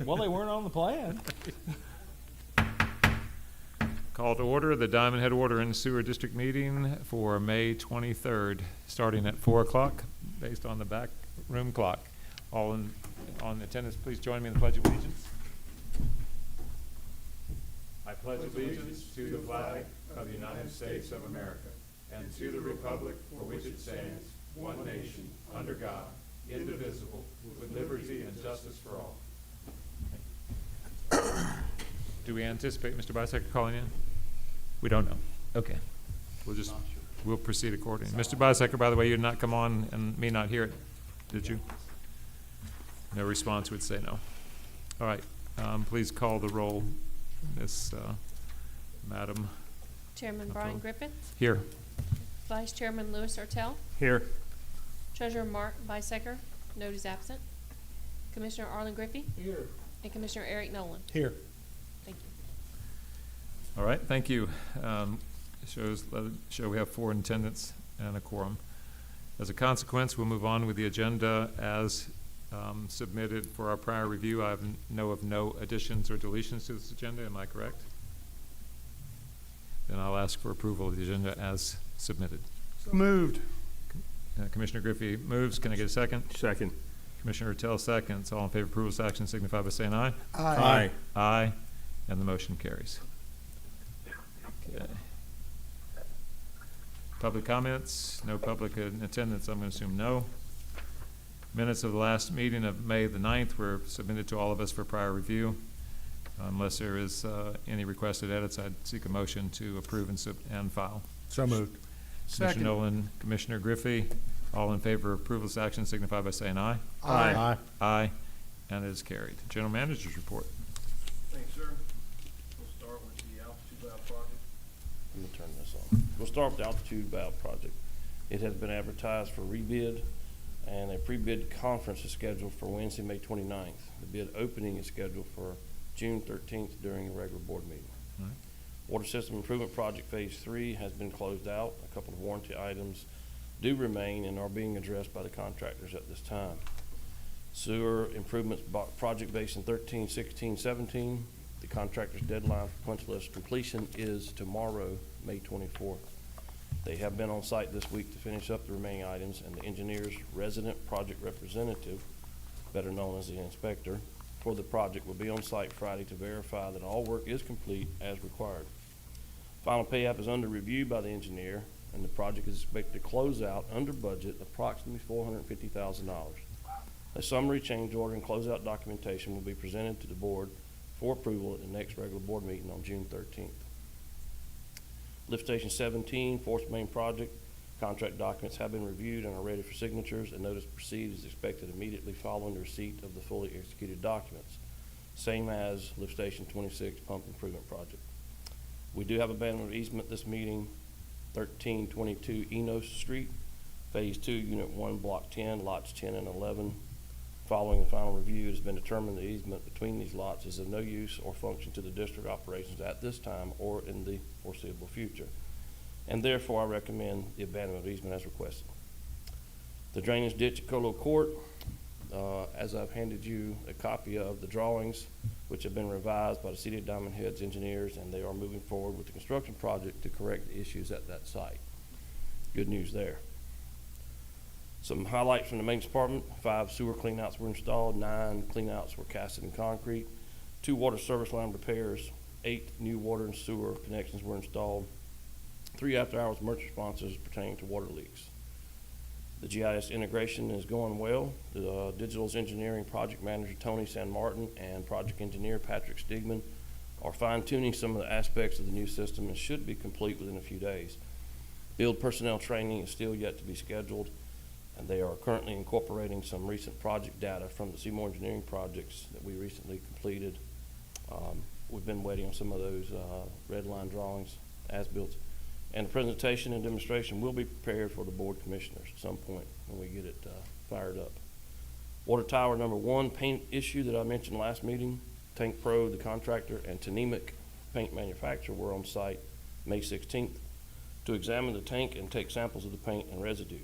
Well, they weren't on the plan. Call to order the Diamond Head Water and Sewer District meeting for May 23rd, starting at 4 o'clock, based on the back room clock. All on attendance, please join me in the Pledge of Allegiance. I pledge allegiance to the flag of the United States of America and to the republic for which it stands, one nation, under God, indivisible, with liberty and justice for all. Do we anticipate Mr. Bisecker calling in? We don't know. Okay. We'll proceed accordingly. Mr. Bisecker, by the way, you did not come on and me not hear it, did you? No response would say no. All right. Please call the roll, Miss Madam. Chairman Brian Griffith. Here. Vice Chairman Louis Artell. Here. Treasurer Mark Bisecker. Note is absent. Commissioner Arlen Griffey. Here. And Commissioner Eric Nolan. Here. Thank you. All right, thank you. Show we have 4 in attendance and a quorum. As a consequence, we'll move on with the agenda as submitted for our prior review. I know of no additions or deletions to this agenda. Am I correct? Then I'll ask for approval of the agenda as submitted. So moved. Commissioner Griffey moves. Can I get a second? Second. Commissioner Tell seconds. All in favor of approval of this action signify by saying aye. Aye. Aye. And the motion carries. Okay. Public comments? No public in attendance. I'm going to assume no. Minutes of the last meeting of May the 9th were submitted to all of us for prior review. Unless there is any requested edits, I'd seek a motion to approve and file. So moved. Commissioner Nolan, Commissioner Griffey, all in favor of approval of this action signify by saying aye. Aye. Aye. And it is carried. General Manager's report. Thanks, sir. We'll start with the altitude valve project. Let me turn this on. We'll start with the altitude valve project. It has been advertised for rebid, and a pre-bid conference is scheduled for Wednesday, May 29th. The bid opening is scheduled for June 13th during a regular board meeting. All right. Water System Improvement Project Phase 3 has been closed out. A couple of warranty items do remain and are being addressed by the contractors at this time. Sewer Improvements Project Basin 13, 16, 17. The contractor's deadline for punch list completion is tomorrow, May 24th. They have been on site this week to finish up the remaining items, and the engineer's resident project representative, better known as the inspector, for the project will be on site Friday to verify that all work is complete as required. Final pay app is under review by the engineer, and the project is expected to close out under budget approximately $450,000. A summary change order and closeout documentation will be presented to the board for approval at the next regular board meeting on June 13th. Lift Station 17, Force Main Project, contract documents have been reviewed and are ready for signatures. A notice to proceed is expected immediately following the receipt of the fully executed documents, same as Lift Station 26 Pump Improvement Project. We do have abandonment easement this meeting, 1322 Enos Street, Phase 2, Unit 1, Block 10, Lots 10 and 11. Following the final review, it has been determined the easement between these lots is of no use or function to the district operations at this time or in the foreseeable future, and therefore I recommend the abandonment of easement as requested. The drainage ditch at Colo Court, as I've handed you a copy of the drawings, which have been revised by the City of Diamond Head's engineers, and they are moving forward with the construction project to correct the issues at that site. Good news there. Some highlights from the maintenance department: 5 sewer cleanouts were installed, 9 cleanouts were casted in concrete, 2 water service line repairs, 8 new water and sewer connections were installed, 3 after-hours emergency responses pertaining to water leaks. The GIS integration is going well. The Digital's engineering project manager, Tony San Martin, and project engineer, Patrick Stigman, are fine-tuning some of the aspects of the new system and should be complete within a few days. Field personnel training is still yet to be scheduled, and they are currently incorporating some recent project data from the Seymour engineering projects that we recently completed. We've been waiting on some of those red line drawings, as-built, and the presentation and demonstration will be prepared for the board commissioners at some point when we get it fired up. Water tower number 1 paint issue that I mentioned last meeting. Tank Pro, the contractor, and Tanemic paint manufacturer were on site May 16th to examine the tank and take samples of the paint and residue.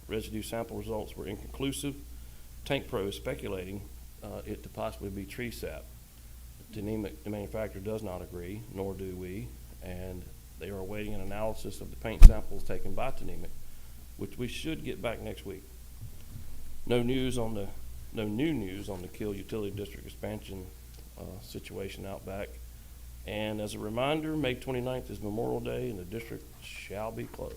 Residue sample results were inconclusive. Tank Pro is speculating it to possibly be tree sap. Tnemec, the manufacturer, does not agree, nor do we, and they are awaiting an analysis of the paint samples taken by Tnemec, which we should get back next week. No new news on the Kill Utility District expansion situation out back. And as a reminder, May 29th is Memorial Day, and the district shall be closed.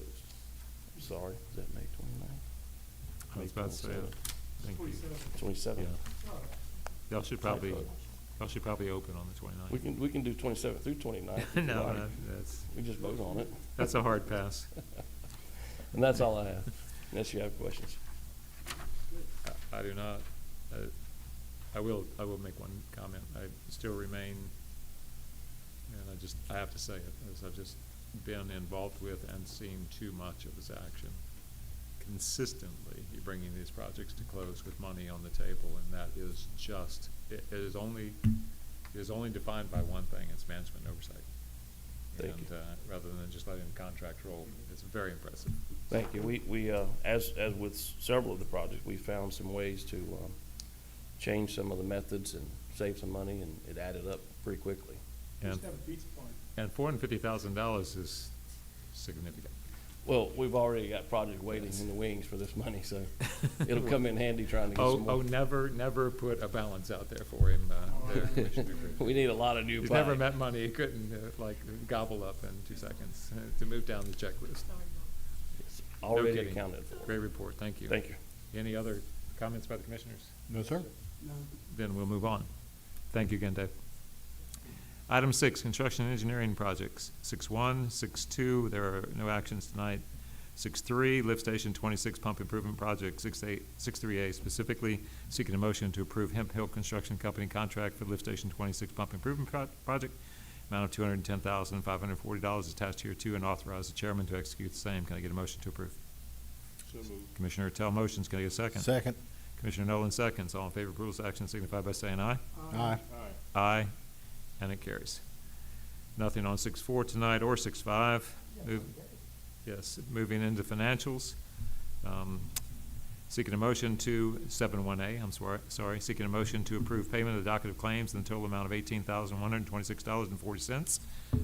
I'm sorry, is that May 29th? I was about to say it. Thank you. 27th. Yeah. Y'all should probably open on the 29th. We can do 27th through 29th. if you No, like. that's, We just vote on it. that's a hard pass. And that's all I have, unless you have questions. I do not. I will make one comment. I still remain, and I have to say it, as I've just been involved with and seen too much of this action. Consistently, you're bringing these projects to close with money on the table, and that is just, it is only defined by one thing, it's management oversight. Thank And, rather than just letting the contract roll, it's very impressive. Thank you. We as with several of the projects, we found some ways to change some of the methods and save some money, and it added up pretty quickly. And, Just have a pizza party. and $450,000 is significant. Well, we've already got project waiting in the wings for this money, so it'll come in handy trying to get some more. Never put a balance out there for him, there, Commissioner Griffin. We need a lot of new He's pipe. never met money he couldn't, gobble up in 2 seconds to move down the checklist. It's No already kidding. accounted for. Great report, thank you. Thank you. Any other comments by the commissioners? No, sir. No. Then we'll move on. Thank you again, Dave. Item 6, construction and engineering projects. 6.1, 6.2, there are no actions tonight. 6.3, lift station 26 pump improvement project. 6.3A, specifically seeking a motion to approve Hemp Hill Construction Company contract for lift station 26 pump improvement project. Amount of $210,540 attached here too, and authorize the chairman to execute the same. Can I get a motion to approve? So moved. Commissioner Tell motions. Can I get a second? Second. Commissioner Nolan seconds. All in favor of approval of this action signify by saying aye. Aye. Aye, and it carries. Nothing on 6.4 tonight or 6.5. Yes, moving into financials. Seeking a motion to 7.1A, I'm sorry, seeking a motion to approve payment of the docket of claims in the total amount of $18,126.40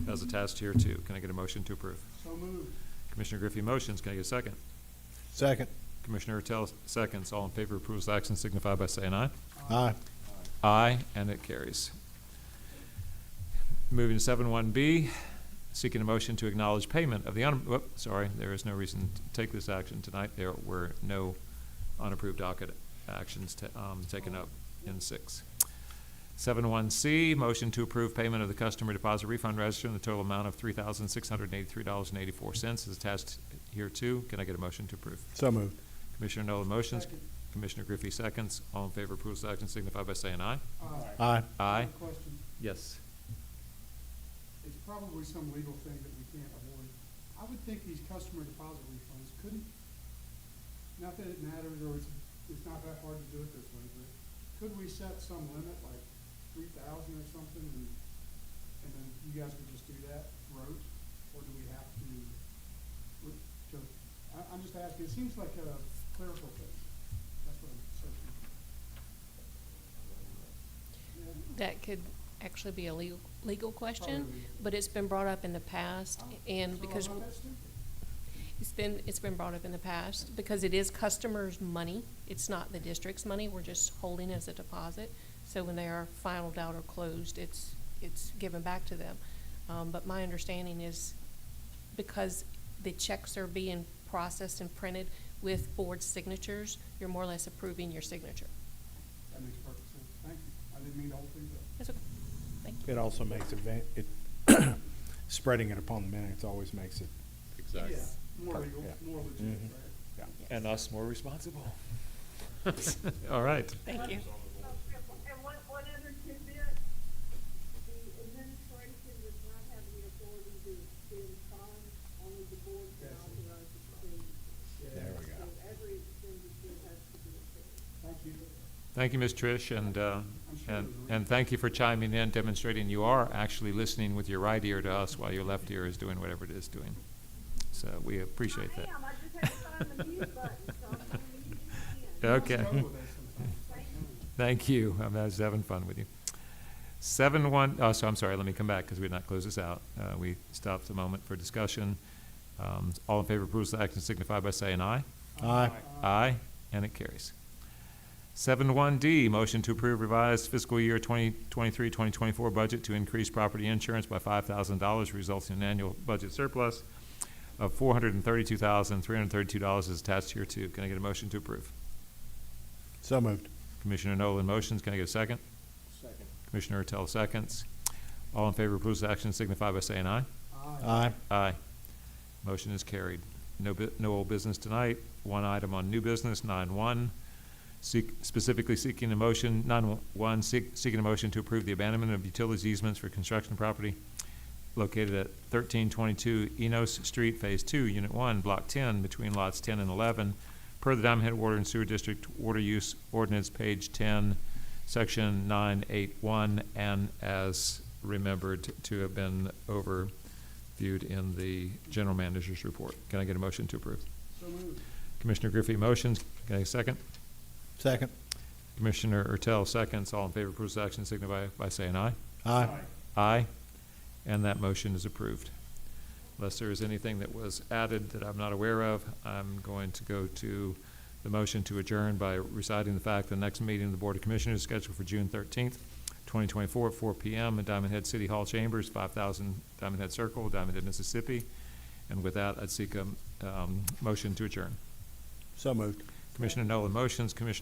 as attached here too. Can I get a motion to approve? So moved. Commissioner Griffey motions. Can I get a second? Second. Commissioner Tell seconds. All in favor of approval of this action signify by saying aye. Aye. Aye, and it carries. Moving to 7.1B, seeking a motion to acknowledge payment of the there is no reason to take this action tonight. There were no unapproved docket actions taken up in 6. 7.1C, motion to approve payment of the customer deposit refund register in the total amount of $3,683.84 is attached here too. Can I get a motion to approve? So moved. Commissioner Nolan motions. Second. Commissioner Griffey seconds. All in favor of approval of this action signify by saying aye. Aye. Aye. Question, Yes. it's probably some legal thing that we can't avoid. I would think these customer deposit refunds couldn't, not that it matters or it's not that hard to do it this way, but could we set some limit, like 3,000 or something, and then you guys would just do that rote? Or do we have to, I'm just asking, it seems like a clerical thing. That's what I'm searching. That could actually be a legal question, Probably. but it's been brought up in the past, and because So I'm not that stupid. it's been brought up in the past, because it is customers' money. It's not the district's money. We're just holding as a deposit. So when they are finalized out or closed, it's given back to them. But my understanding is because the checks are being processed and printed with board signatures, you're more or less approving your signature. That makes perfect sense. Thank you. I didn't mean to hold things up. That's okay. Thank you. It also makes spreading it upon the minutes always makes it, Exactly. Yes. More Perfect, legal, yeah. more legit, Mhm. right? yeah. And us more responsible. All right. Thank you. And one other tidbit, the administration does not have the authority to extend funds, only the board can Yes. authorize expenditure. There we go. So every expenditure has to be approved. Thank you. Thank you, Ms. Trish, and sure and thank you for chiming in, demonstrating you are actually listening with your right ear to us while your left ear is doing whatever it is doing. So we appreciate that. I am, I just had to find the mute button, so I'm gonna mute it again. Okay. Struggle with that sometimes. Thank you. Thank you. I'm just having fun with you. 7-1, oh, so I'm sorry, let me come back because we did not close this out. We stopped a moment for discussion. All in favor of approval of the action signify by saying aye. Aye. Aye, and it carries. 7-1D, motion to approve revised fiscal year 2023-2024 budget to increase property insurance by $5,000, resulting in annual budget surplus of $432,332 is attached here too. Can I get a motion to approve? So moved. Commissioner Nolan motions. Can I get a second? Second. Commissioner Ertel seconds. All in favor of approval of action signify by saying aye. Aye. Aye. Motion is carried. No old business tonight. One item on new business, 9-1. Specifically seeking a motion, 9-1, seeking a motion to approve the abandonment of utilities easements for construction property located at 1322 Enos Street, Phase 2, Unit 1, Block 10, between lots 10 and 11, per the Diamond Head Water and Sewer District Water Use Ordinance, page 10, Section 981, and as remembered to have been overviewed in the General Manager's report. Can I get a motion to approve? So moved. Commissioner Griffey motions. Can I get a second? Second. Commissioner Ertel seconds. All in favor of approval of action signify by saying aye. Aye. Aye. And that motion is approved. Unless there is anything that was added that I'm not aware of, I'm going to go to the motion to adjourn by reciting the fact the next meeting of the Board of Commissioners is scheduled for June 13th, 2024 at 4 p.m. in Diamond Head City Hall Chambers, 5000 Diamond Head Circle, Diamond Head, Mississippi. And with that, I'd seek a motion to adjourn. So moved. Commissioner Nolan motions. Commissioner